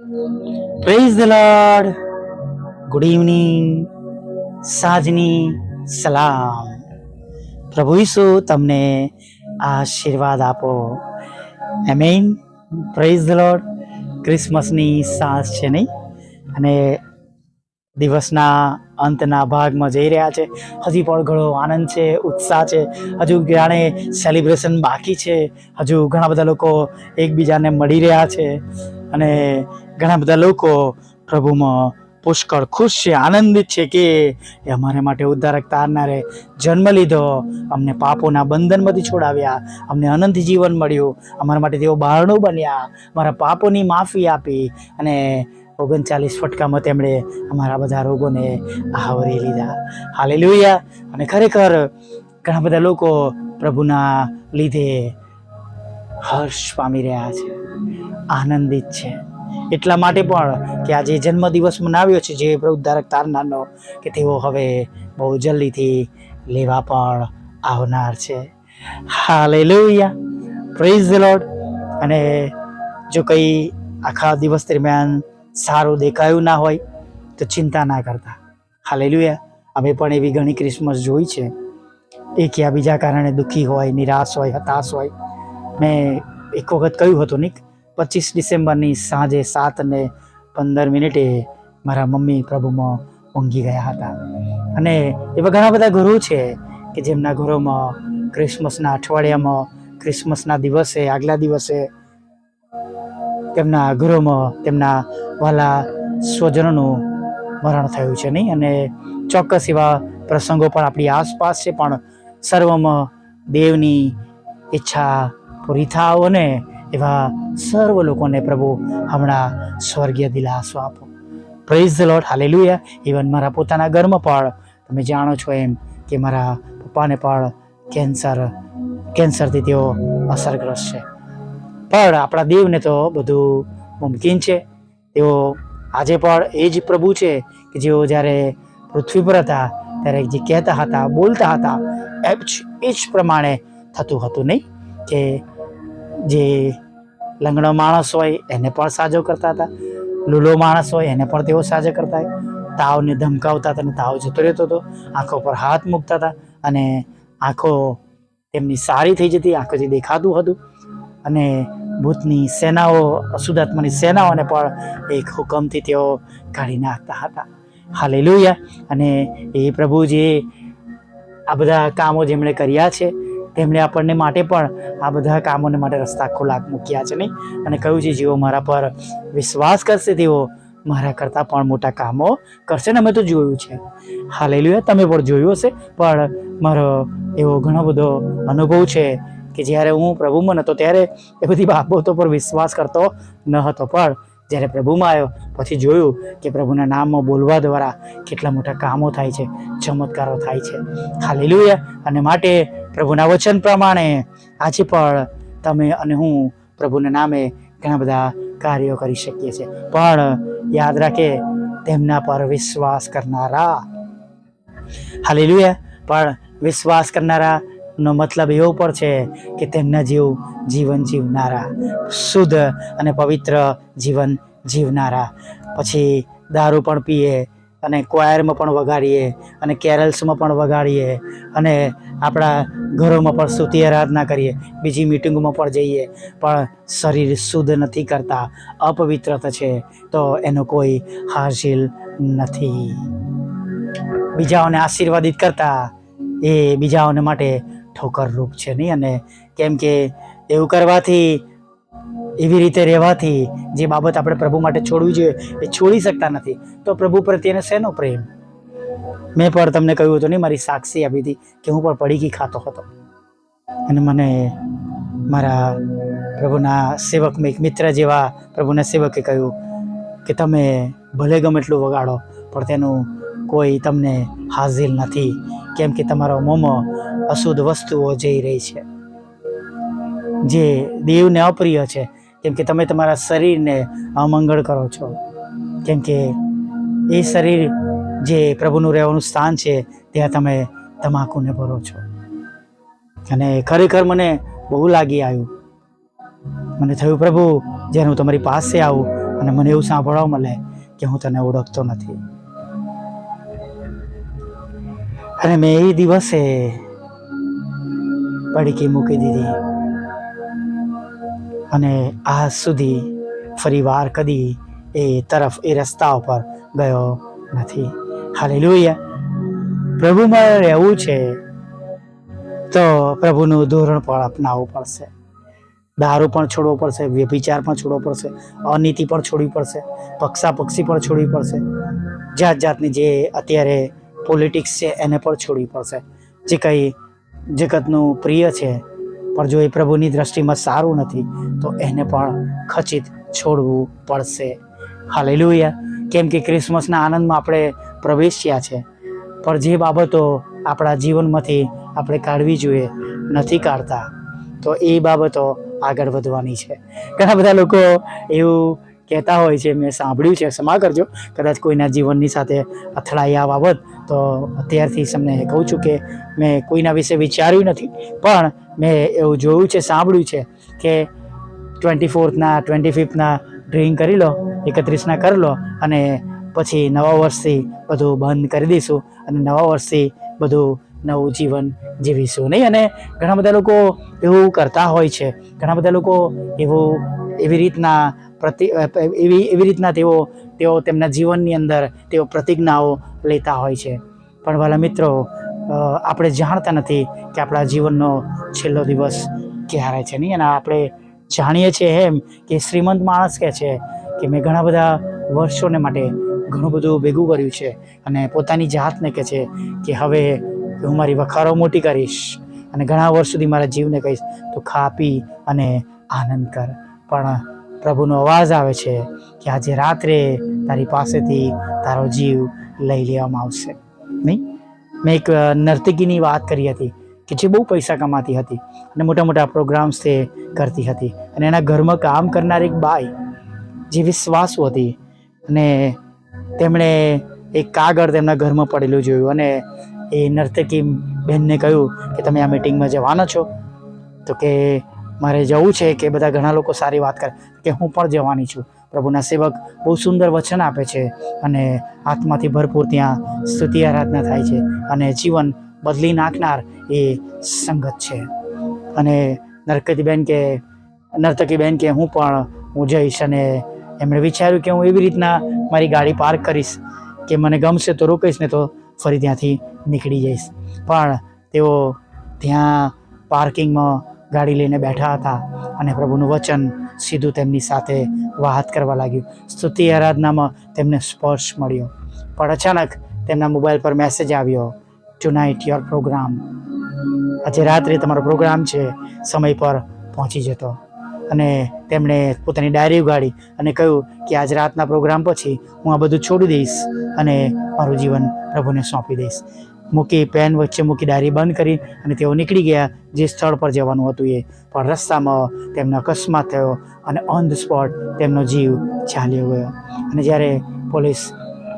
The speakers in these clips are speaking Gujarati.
Praise the Lord. Good evening. સાંજની સલામ. પ્રભુ ઈસુ તમને આશીર્વાદ આપો. આમેન. Praise the Lord. ક્રિસમસની સાંજ છે નહીં, અને દિવસના અંતના ભાગમાં જઈ રહ્યા છે. હજી પણ ઘણો આનંદ છે, ઉત્સાહ છે. હજુ જાણે સેલિબ્રેશન બાકી છે. હજુ ઘણા બધા લોકો એકબીજાને મળી રહ્યા છે, અને ઘણા બધા લોકો પ્રભુમાં પુષ્કળ ખુશ છે, આનંદિત છે કે અમારા માટે ઉદ્ધારક તારનારે જન્મ લીધો, અમને પાપોના બંધનમાંથી છોડાવ્યા, અમને અનંત જીવન મળ્યું, અમારા માટે તેઓ બારણું બન્યા, અમારા પાપોની માફી આપી, અને 39 ફટકામાં તેમણે અમારા બધા રોગોને આવરી લીધા. હાલેલુયા. અને ખરેખર ઘણા બધા લોકો પ્રભુના લીધે હર્ષ પામી રહ્યા છે, આનંદિત છે. એટલા માટે પણ કે આજે જન્મદિવસ મનાવ્યો છે જે ઉદ્ધારક તારનારનો, કે તેઓ હવે બહુ જલ્દીથી લેવા પણ આવનાર છે. હાલેલુયા. Praise the lord. અને જો કંઈ આખા દિવસ દરમિયાન સારું દેખાયું ના હોય તો ચિંતા ના કરતા. હાલેલુયા. અમે પણ એવી ઘણી ક્રિસમસ જોઈ છે, એક યા બીજા કારણે દુઃખી હોય, નિરાશ હોય, હતાશ હોય. મેં એક વખત કહ્યું હતું ને, 25 ડિસેમ્બરની સાંજે 7:15 મારા મમ્મી પ્રભુમાં ઊંઘી ગયા હતા. અને એવા ઘણા બધા ઘરો છે કે જેમના ઘરોમાં ક્રિસમસના અઠવાડિયામાં, ક્રિસમસના દિવસે, આગલા દિવસે તેમના ઘરોમાં તેમના વાલા સ્વજનોનું મરણ થયું છે નહીં. અને ચોક્કસ એવા પ્રસંગો પણ આપણી આસપાસ છે, પણ સર્વમાં દેવની ઈચ્છા પૂરી થાવ અને એવા સર્વ લોકોને પ્રભુ હમણાં સ્વર્ગીય દિલાસો આપો. Praise the lord. Hallelujah. Even મારા પોતાના ઘરમાં પણ તમે જાણો છો એમ કે મારા પપ્પાને પણ કેન્સરથી તેઓ અસરગ્રસ્ત છે. પણ આપણા દેવને તો બધું મુમકિન છે. તેઓ આજે પણ એ જ પ્રભુ છે કે જેઓ જ્યારે પૃથ્વી પર હતા ત્યારે જે કહેતા હતા, બોલતા હતા, એ જ પ્રમાણે થતું હતું નહીં. કે જે લંગડો માણસ હોય એને પણ સાજો કરતા હતા, લૂલો માણસ હોય એને પણ તેઓ સાજો કરતા, તાવને ધમકાવતા હતા અને તાવ જતો રહેતો હતો, આંખો પર હાથ મૂકતા હતા અને આંખો તેમની સારી થઈ જતી, આંખોથી દેખાતું હતું. અને ભૂતની સેનાઓ, અશુદ્ધાત્માની સેનાઓને પણ એક હુકમથી તેઓ કાઢી નાખતા હતા. હાલેલુયા. અને એ પ્રભુ જે આ બધા કામો જેમણે કર્યા છે, તેમણે આપણને માટે પણ આ બધા કામોને માટે રસ્તા ખુલ્લા મૂક્યા છે નહીં. અને કહ્યું છે, જેઓ મારા પર વિશ્વાસ કરશે તેઓ મારા કરતાં પણ મોટા કામો કરશે. ને અમે તો જોયું છે. હાલેલુયા. તમે પણ જોયું હશે. પણ મારો એવો ઘણો બધો અનુભવ છે કે જ્યારે હું પ્રભુમાં નહોતો ત્યારે એ બધી બાબતો પર વિશ્વાસ કરતો ન હતો, પણ જ્યારે પ્રભુમાં આવ્યો પછી જોયું કે પ્રભુના નામમાં બોલવા દ્વારા કેટલા મોટા કામો થાય છે, ચમત્કારો થાય છે. હાલેલુયા. અને માટે પ્રભુના વચન પ્રમાણે આજે પણ તમે અને હું પ્રભુના નામે ઘણા બધા કાર્યો કરી શકીએ છીએ. પણ યાદ રાખે, તેમના પર વિશ્વાસ કરનારા. હાલેલુયા. પણ વિશ્વાસ કરનારા નો મતલબ એવો પણ છે કે તેમના જેવું જીવન જીવનારા, શુદ્ધ અને પવિત્ર જીવન જીવનારા. પછી દારૂ પણ પીએ અને ક્વાયરમાં પણ વગાડીએ અને કેરલ્સમાં પણ વગાડીએ અને આપણા ઘરોમાં પણ સ્તુતિ આરાધના કરીએ, બીજી મિટિંગોમાં પણ જઈએ, પણ શરીર શુદ્ધ નથી કરતા, અપવિત્રતા છે, તો એનો કોઈ હાસિલ નથી. બીજાઓને આશીર્વાદિત કરતા એ બીજાઓને માટે ઠોકરરૂપ છે નહીં. અને કેમ કે એવું કરવાથી, એવી રીતે રહેવાથી જે બાબત આપણે પ્રભુ માટે છોડવી જોઈએ એ છોડી શકતા નથી, તો પ્રભુ પ્રત્યેનો શેનો પ્રેમ? મેં પણ તમને કહ્યું હતું નહીં, મારી સાક્ષી આપી હતી કે હું પણ પડીકી ખાતો હતો, અને મને મારા પ્રભુના સેવકમાં એક મિત્ર જેવા પ્રભુના સેવકે કહ્યું કે તમે ભલે ગમે એટલું વગાડો પણ તેનું કોઈ તમને હાજિર નથી, કેમ કે તમારા મોંમાં અશુદ્ધ વસ્તુઓ જઈ રહી છે જે દેવને અપ્રિય છે. કેમ કે તમે તમારા શરીરને અમંગળ કરો છો, કેમ કે એ શરીર જે પ્રભુનું રહેવાનું સ્થાન છે ત્યાં તમે તમાકુને ભરો છો. અને ખરેખર મને બહુ લાગી આવ્યું. મને થયું, પ્રભુ જ્યારે હું તમારી પાસે આવું અને મને એવું સાંભળવા મળે કે હું તને ઓળખતો નથી. અને મેં એ દિવસે પડીકી મૂકી દીધી અને આજ સુધી ફરી વાર કદી એ તરફ એ રસ્તા ઉપર ગયો નથી. હાલેલુયા. પ્રભુમાં રહેવું છે તો પ્રભુનું ધોરણ પણ અપનાવવું પડશે. દારૂ પણ છોડવો પડશે, વ્યભિચાર પણ છોડવો પડશે, અનીતિ પણ છોડવી પડશે, પક્ષાપક્ષી પણ છોડવી પડશે, જાત જાતની જે અત્યારે પોલિટિક્સ છે એને પણ છોડવી પડશે. જે કંઈ જગતનું પ્રિય છે પણ જો એ પ્રભુની દ્રષ્ટિમાં સારું નથી તો એને પણ ખચિત છોડવું પડશે. હાલેલુયા. કેમ કે ક્રિસમસના આનંદમાં આપણે પ્રવેશ્યા છે, પણ જે બાબતો આપણા જીવનમાંથી આપણે કાઢવી જોઈએ નથી કાઢતા, તો એ બાબતો આગળ વધવાની છે. ઘણા બધા લોકો એવું કહેતા હોય છે, મેં સાંભળ્યું છે, ક્ષમા કરજો કદાચ કોઈના જીવનની સાથે અથડાઈ આ બાબત, તો અત્યારથી તમને કહું છું કે મેં કોઈના વિશે વિચાર્યું નથી, પણ મેં એવું જોયું છે, સાંભળ્યું છે કે 24ના 25ના ડ્રિંક કરી લો, 31ના કરી લો અને પછી નવા વર્ષથી બધું બંધ કરી દઈશું અને નવા વર્ષથી બધું નવું જીવન જીવીશું નહીં. અને ઘણા બધા લોકો એવું કરતા હોય છે, ઘણા બધા લોકો એવી રીતના તેઓ તેમના જીવનની અંદર તેઓ પ્રતિજ્ઞાઓ લેતા હોય છે. પણ વાલા મિત્રો, આપણે જાણતા નથી કે આપણા જીવનનો છેલ્લો દિવસ ક્યારે છે નહીં. અને આપણે જાણીએ છીએ એમ કે શ્રીમંત માણસ કહે છે કે મેં ઘણા બધા વર્ષોને માટે ઘણું બધું ભેગું કર્યું છે અને પોતાની જાતને કહે છે કે હવે હું મારી વખારો મોટી કરીશ અને ઘણા વર્ષ સુધી મારા જીવને કહીશ તો ખા પી અને આનંદ કર. પણ પ્રભુનો અવાજ આવે છે કે આજે રાત્રે તારી પાસેથી તારો જીવ લઈ લેવામાં આવશે નહીં. મેં એક નર્તકીની વાત કરી હતી કે જે બહુ પૈસા કમાતી હતી અને મોટા મોટા પ્રોગ્રામ્સ તે કરતી હતી, અને એના ઘરમાં કામ કરનાર એક બાઈ જે વિશ્વાસુ હતી, અને તેમણે એક કાગળ તેમના ઘરમાં પડેલું જોયું અને એ નર્તકી બહેનને કહ્યું કે તમે આ મિટિંગમાં જવાના છો? તો કે મારે જવું છે, કે બધા ઘણા લોકો સારી વાત કરે કે હું પણ જવાની છું. પ્રભુના સેવક બહુ સુંદર વચન આપે છે અને આત્માથી ભરપૂર ત્યાં સ્તુતિ આરાધના થાય છે અને જીવન બદલી નાખનાર એ સંગત છે. અને નર્તકી બેન કે હું જઈશ, અને એમણે વિચાર્યું કે હું એવી રીતના મારી ગાડી પાર્ક કરીશ કે મને ગમશે તો રોકીશ, ને તો ફરી ત્યાંથી નીકળી જઈશ. પણ તેઓ ત્યાં પાર્કિંગમાં ગાડી લઈને બેઠા હતા અને પ્રભુનું વચન સીધું તેમની સાથે વાત કરવા લાગ્યું. સ્તુતિ આરાધનામાં તેમને સ્પર્શ મળ્યો. પણ અચાનક તેમના મોબાઈલ પર મેસેજ આવ્યો, ટુનાઇટ યોર પ્રોગ્રામ, આજે રાત્રે તમારો પ્રોગ્રામ છે, સમય પર પહોંચી જતો. અને તેમણે પોતાની ડાયરી ઉગાડી અને કહ્યું કે આજ રાતના પ્રોગ્રામ પછી હું આ બધું છોડી દઈશ અને મારું જીવન પ્રભુને સોંપી દઈશ. પેન વચ્ચે મૂકી ડાયરી બંધ કરી અને તેઓ નીકળી ગયા જે સ્થળ પર જવાનું હતું એ. પણ રસ્તામાં તેમનો અકસ્માત થયો અને ઓન ધ સ્પોટ તેમનો જીવ ચાલ્યો ગયો. અને જ્યારે પોલીસ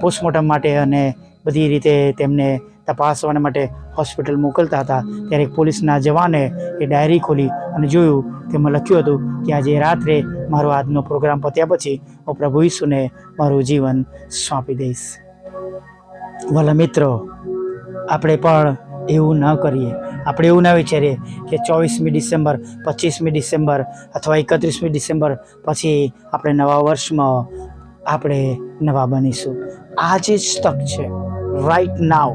પોસ્ટમોર્ટમ માટે અને બધી રીતે તેમને તપાસવા માટે હોસ્પિટલ મોકલતા હતા, ત્યારે પોલીસના જવાને એ ડાયરી ખોલી અને જોયું, તેમાં લખ્યું હતું કે આજે રાત્રે મારો આજનો પ્રોગ્રામ પત્યા પછી હું પ્રભુ ઈસુને મારું જીવન સોંપી દઈશ. વાલા મિત્રો, આપણે પણ એવું ન કરીએ. આપણે એવું ના વિચારીએ કે 24મી ડિસેમ્બર, 25મી ડિસેમ્બર અથવા 31મી ડિસેમ્બર પછી આપણે નવા વર્ષમાં આપણે નવા બનીશું. આજે જ તક છે, રાઈટ નાવ.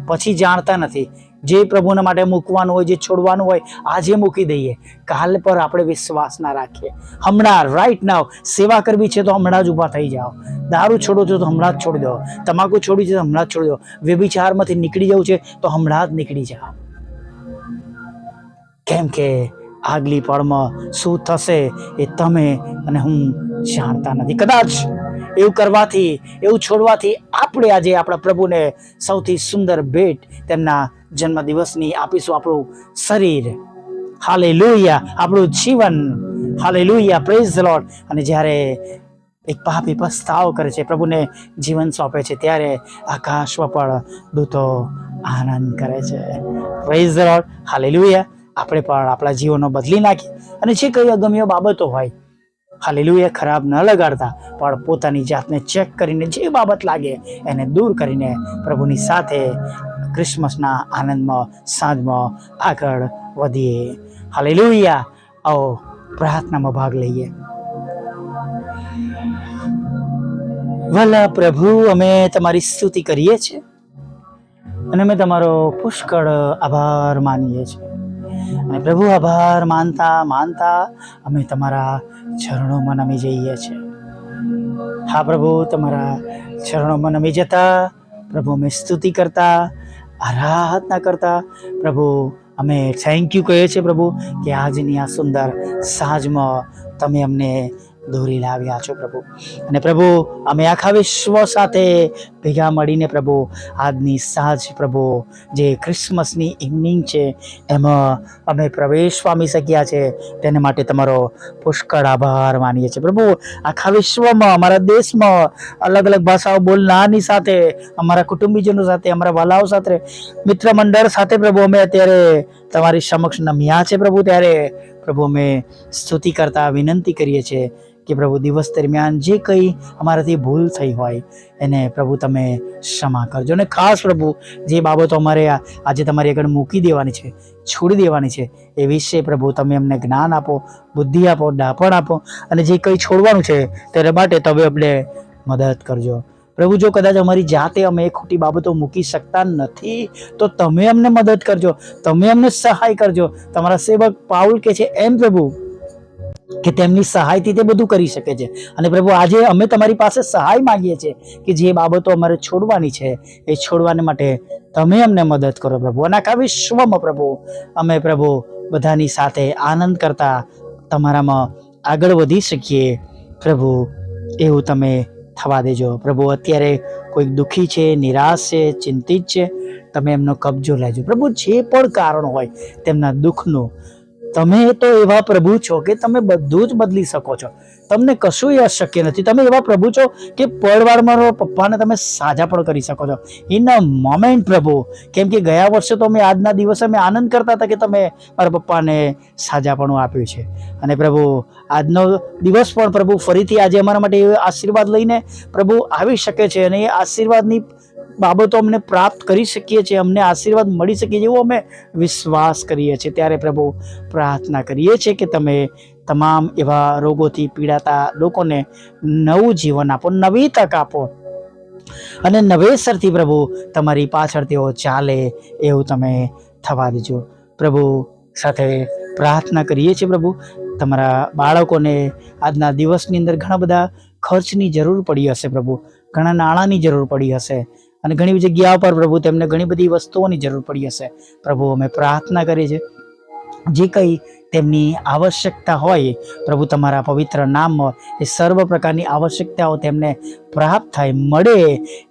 પછી જાણતા નથી. જે પ્રભુના માટે મૂકવાનું હોય, જે છોડવાનું હોય, આજે મૂકી દઈએ. કાલ પર આપણે વિશ્વાસ ના રાખીએ. હમણાં રાઈટ નાવ સેવા કરવી છે તો હમણાં જ ઊભા થઈ જાઓ. દારૂ છોડો છો તો હમણાં જ છોડી દો. તમાકુ છોડવી છે તો હમણાં જ છોડી દો. વ્યભિચારમાંથી નીકળી જવું છે તો હમણાં જ નીકળી જાઓ. કેમ કે આગલી પળમાં શું થશે એ તમે અને હું જાણતા નથી. કદાચ એવું કરવાથી, એવું છોડવાથી આપણે આજે આપણા પ્રભુને સૌથી સુંદર ભેટ તેમના જન્મદિવસની આપીશું. આપણું શરીર, હાલેલુયા, આપણું જીવન, હાલેલુયા, પ્રેઝ ધ લોર્ડ. અને જ્યારે એક પાપી પસ્તાવો કરે છે, પ્રભુને જીવન સોંપે છે, ત્યારે આકાશમાં પણ દૂતો આનંદ કરે છે. Praise the lord, hallelujah. આપણે પણ આપણા જીવનો બદલી નાખીએ અને જે કંઈ અગમ્ય બાબતો હોય હાલેલુયા, ખરાબ ન લગાડતા, પણ પોતાની જાતને ચેક કરીને જે બાબત લાગે એને દૂર કરીને પ્રભુની સાથે ક્રિસમસના આનંદમાં સાંજમાં આગળ વધીએ. હાલેલુયા. આવો પ્રાર્થનામાં ભાગ લઈએ. વલ્લા પ્રભુ, અમે તમારી સ્તુતિ કરીએ છીએ અને અમે તમારો પુષ્કળ આભાર માનીએ છીએ. અને પ્રભુ, આભાર માનતા માનતા અમે તમારા ચરણોમાં નમી જઈએ છીએ. હા પ્રભુ, તમારા ચરણોમાં નમી જતા પ્રભુ અમે સ્તુતિ કરતા, આરાધના કરતા પ્રભુ અમે થેન્ક યુ કહીએ છીએ પ્રભુ કે આજની આ સુંદર સાંજમાં તમે અમને દોરી લાવ્યા છો પ્રભુ. અને પ્રભુ, અમે આખા વિશ્વ સાથે ભેગા મળીને પ્રભુ આજની સાંજ પ્રભુ જે ક્રિસમસની ઇવનિંગ છે એમાં અમે પ્રવેશ પામી શક્યા છે, તેને માટે તમારો પુષ્કળ આભાર માનીએ છીએ પ્રભુ. આખા વિશ્વમાં, અમારા દેશમાં અલગ અલગ ભાષાઓ બોલનારની સાથે, અમારા કુટુંબીજનો સાથે, અમારા વાલાઓ સાથે, મિત્ર મંડળ સાથે પ્રભુ અમે અત્યારે તમારી સમક્ષ નમ્યા છે પ્રભુ. ત્યારે પ્રભુ અમે સ્તુતિ કરતા વિનંતી કરીએ છીએ કે પ્રભુ દિવસ દરમિયાન જે કંઈ અમારાથી ભૂલ થઈ હોય એને પ્રભુ તમે ક્ષમા કરજો. અને ખાસ પ્રભુ જે બાબતો અમારે આજે તમારી આગળ મૂકી દેવાની છે, છોડી દેવાની છે, એ વિશે પ્રભુ તમે અમને જ્ઞાન આપો, બુદ્ધિ આપો, ડાપણ આપો. અને જે કંઈ છોડવાનું છે તેના માટે તમે અમને મદદ કરજો પ્રભુ. જો કદાચ અમારી જાતે અમે ખોટી બાબતો મૂકી શકતા નથી તો તમે અમને મદદ કરજો, તમે અમને સહાય કરજો. તમારા સેવક પાઉલ કે છે એમ પ્રભુ કે તેમની સહાયથી તે બધું કરી શકે છે. અને પ્રભુ આજે અમે તમારી પાસે સહાય માંગીએ છીએ કે જે બાબતો અમારે છોડવાની છે એ છોડવાને માટે તમે અમને મદદ કરો પ્રભુ. અને આખા વિશ્વમાં પ્રભુ અમે પ્રભુ બધાની સાથે આનંદ કરતા તમારામાં આગળ વધી શકીએ પ્રભુ, એવું તમે થવા દેજો પ્રભુ. અત્યારે કોઈક દુઃખી છે, નિરાશ છે, ચિંતિત છે, તમે એમનો કબજો લેજો પ્રભુ. જે પણ કારણ હોય તેમના દુઃખનું, તમે તો એવા પ્રભુ છો કે તમે બધું જ બદલી શકો છો. તમને કશું અશક્ય નથી. તમે એવા પ્રભુ છો કે પળવારમાં પપ્પાને તમે સાજા પણ કરી શકો છો ઇન અ મોમેન્ટ પ્રભુ. કેમ કે ગયા વર્ષે તો અમે આજના દિવસે અમે આનંદ કરતા હતા કે તમે મારા પપ્પાને સાજાપણું આપ્યું છે. અને પ્રભુ આજનો દિવસ પણ પ્રભુ ફરીથી આજે અમારા માટે આશીર્વાદ લઈને પ્રભુ આવી શકે છે અને એ આશીર્વાદની બાબતો અમને પ્રાપ્ત કરી શકીએ છીએ, અમને આશીર્વાદ મળી શકે જેવો અમે વિશ્વાસ કરીએ છીએ. ત્યારે પ્રભુ પ્રાર્થના કરીએ છીએ કે તમે તમામ એવા રોગોથી પીડાતા લોકોને નવું જીવન આપો, નવી તક આપો અને નવેસરથી પ્રભુ તમારી પાછળ તેઓ ચાલે એવું તમે થવા દેજો પ્રભુ. સાથે પ્રાર્થના કરીએ છીએ પ્રભુ તમારા બાળકોને આજના દિવસની અંદર ઘણા બધા ખર્ચની જરૂર પડી હશે પ્રભુ, ઘણા નાણાંની જરૂર પડી હશે અને ઘણી જગ્યાઓ પર પ્રભુ તેમને ઘણી બધી વસ્તુઓની જરૂર પડી હશે પ્રભુ. અમે પ્રાર્થના કરીએ છીએ જે કંઈ તેમની આવશ્યકતા હોય પ્રભુ તમારા પવિત્ર નામમાં એ સર્વ પ્રકારની આવશ્યકતાઓ તેમને પ્રાપ્ત થાય, મળે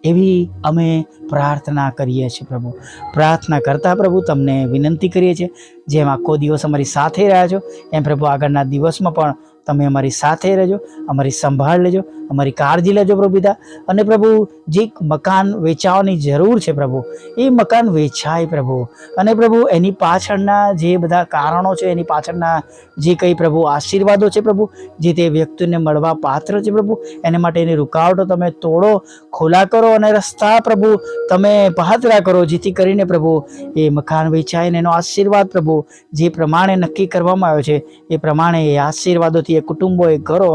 એવી અમે પ્રાર્થના કરીએ છીએ પ્રભુ. પ્રાર્થના કરતા પ્રભુ તમને વિનંતી કરીએ છીએ જેમ આખો દિવસ અમારી સાથે રહ્યા છો એમ પ્રભુ આગળના દિવસમાં પણ તમે અમારી સાથે રહેજો, અમારી સંભાળ લેજો, અમારી કાળજી લેજો પ્રભુ પિતા. અને પ્રભુ જે મકાન વેચાવાની જરૂર છે પ્રભુ એ મકાન વેચાય પ્રભુ. અને પ્રભુ એની પાછળના જે બધા કારણો છે, એની પાછળના જે કંઈ પ્રભુ આશીર્વાદો છે પ્રભુ જે તે વ્યક્તિને મળવા પાત્ર છે પ્રભુ, એને માટેની રૂકાવટો તમે તોડો, ખોલા કરો અને રસ્તા પ્રભુ તમે પાતળા કરો જેથી કરીને પ્રભુ એ મકાન વેચાય ને એનો આશીર્વાદ પ્રભુ જે પ્રમાણે નક્કી કરવામાં આવ્યો છે એ પ્રમાણે એ આશીર્વાદોથી એ કુટુંબો, એ ઘરો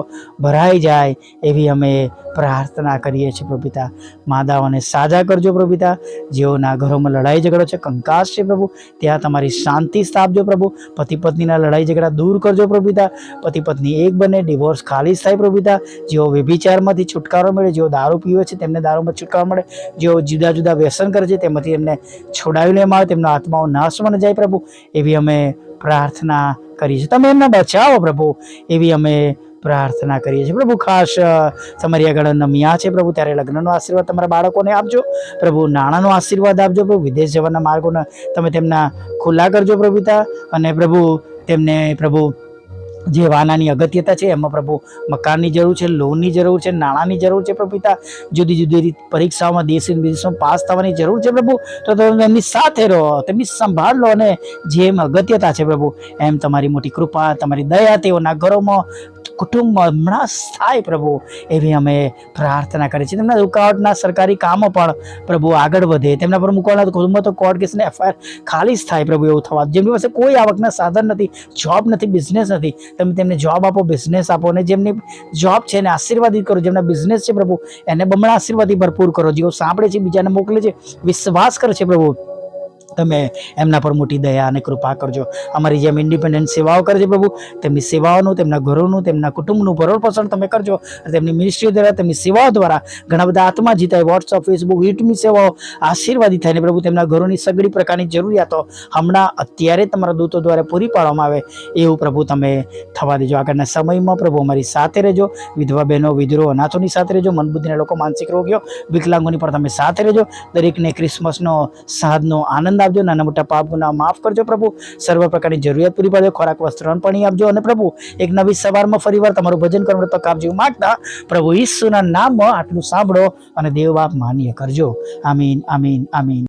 ભરાઈ જાય એવી અમે પ્રાર્થના કરીએ છીએ પ્રભુ પિતા. માદાઓને સાજા કરજો પ્રભુ પિતા. જેઓના ઘરોમાં લડાઈ ઝઘડો છે, કંકાસ છે પ્રભુ, ત્યાં તમારી શાંતિ સ્થાપજો પ્રભુ. પતિ પત્નીના લડાઈ ઝઘડા દૂર કરજો પ્રભુ પિતા. પતિ પત્ની એક બને, ડિવોર્સ ખાલીસ થાય પ્રભુ પિતા. જેઓ વ્યભિચારમાંથી છુટકારો મળે, જેઓ દારૂ પીવે છે તેમને દારૂમાં છુટકારો મળે, જેઓ જુદા જુદા વ્યસન કરે છે તેમાંથી એમને છોડાવી લેવામાં આવે, તેમનો આત્માઓ નાશમાં ન જાય પ્રભુ એવી અમે પ્રાર્થના કરીએ છીએ. તમે એમને બચાવો પ્રભુ એવી અમે પ્રાર્થના કરીએ છીએ પ્રભુ. ખાસ તમારી આગળ નમ્યા છે પ્રભુ ત્યારે લગ્નનો આશીર્વાદ તમારા બાળકોને આપજો પ્રભુ, નાણાંનો આશીર્વાદ આપજો પ્રભુ, વિદેશ જવાના માર્ગોને તમે તેમના ખુલ્લા કરજો પ્રભુ પિતા. અને પ્રભુ તેમને પ્રભુ જે વાનાની અગત્યતા છે એમાં પ્રભુ મકાનની જરૂર છે, લોનની જરૂર છે, નાણાંની જરૂર છે પ્રભુ પિતા, જુદી જુદી રીત પરીક્ષાઓમાં દેશ વિદેશમાં પાસ થવાની જરૂર છે પ્રભુ. તો તમે એમની સાથે રહો, તેમની સંભાળ લો, અને જેમ અગત્યતા છે પ્રભુ એમ તમારી મોટી કૃપા, તમારી દયા તેઓના ઘરોમાં, કુટુંબમાં હમણાં થાય પ્રભુ, એવી અમે પ્રાર્થના કરીએ છીએ. તેમના રૂકાવટના સરકારી કામો પણ પ્રભુ આગળ વધે, તેમના પર મૂકવાના કુટુંબમાં તો કોર્ટ કેસને એફઆઈઆર ખાલી જ થાય પ્રભુ, એવું થવા. જેમની પાસે કોઈ આવકના સાધન નથી, જોબ નથી, બિઝનેસ નથી, તમે તેમને જોબ આપો, બિઝનેસ આપો, અને જેમની જોબ છે એને આશીર્વાદિત કરો, જેમના બિઝનેસ છે પ્રભુ એને બમણા આશીર્વાદી ભરપૂર કરો. જેઓ સાંભળે છે, બીજાને મોકલે છે, વિશ્વાસ કરે છે પ્રભુ, તમે એમના પર મોટી દયા અને કૃપા કરજો. અમારી જેમ ઇન્ડિપેન્ડન્ટ સેવાઓ કરે છે પ્રભુ, તેમની સેવાઓનું, તેમના ઘરોનું, તેમના કુટુંબનું ભરણ પોષણ તમે કરજો. તેમની મિનિસ્ટ્રીઓ દ્વારા, તેમની સેવાઓ દ્વારા ઘણા બધા આત્મા જીતાય, વોટ્સઅપ, ફેસબુક, યુટ્યુબની સેવાઓ આશીર્વાદિત થાય ને પ્રભુ, તેમના ઘરોની સગળી પ્રકારની જરૂરિયાતો હમણાં અત્યારે તમારા દૂતો દ્વારા પૂરી પાડવામાં આવે એવું પ્રભુ તમે થવા દેજો. આગળના સમયમાં પ્રભુ અમારી સાથે રહેજો, વિધવા બહેનો, વિધુરો, અનાથોની સાથે રહેજો, મનબુદ્ધિના લોકો, માનસિક રોગીઓ, વિકલાંગોની પણ તમે સાથે રહેજો. દરેકને ક્રિસમસનો સાધનો આનંદ આપજો, નાના મોટા પાપોના માફ કરજો પ્રભુ, સર્વ પ્રકારની જરૂરિયાત પૂરી પાડજો, ખોરાક, વસ્ત્ર, પાણી આપજો. અને પ્રભુ એક નવી સવારમાં ફરીવાર તમારું ભજન કરવાનું તક આપજો એવું માંગતા પ્રભુ ઈસુના નામમાં આટલું સાંભળો અને દેવ બાપ માન્ય કરજો. આમીન, આમીન, આમીન.